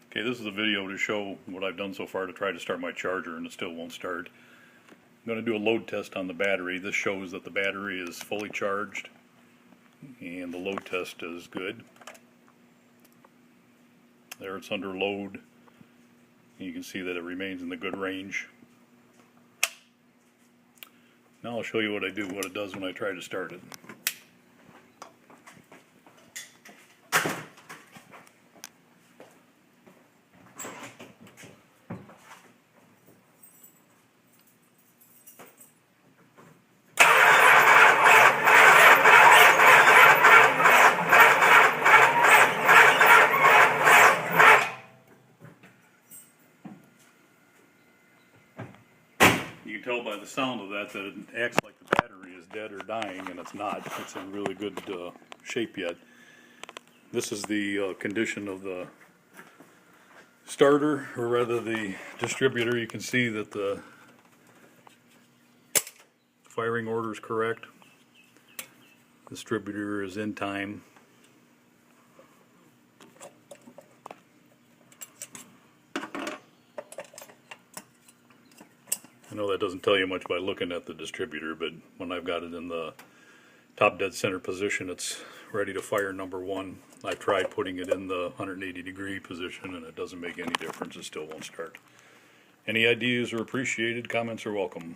Okay, this is a video to show what I've done so far to try to start my charger and it still won't start. I'm going to do a load test on the battery. This shows that the battery is fully charged and the load test is good. There it's under load. You can see that it remains in the good range. Now I'll show you what it does when I try to start it. You can tell by the sound of that it acts like the battery is dead or dying, and it's not. It's in really good shape yet. This is the condition of the starter, or rather the distributor. You can see that the firing order is correct. The distributor is in time. I know that doesn't tell you much by looking at the distributor, but when I've got it in the top dead center position, it's ready to fire number one. I've tried putting it in the 180 degree position and it doesn't make any difference. It still won't start. Any ideas are appreciated. Comments are welcome.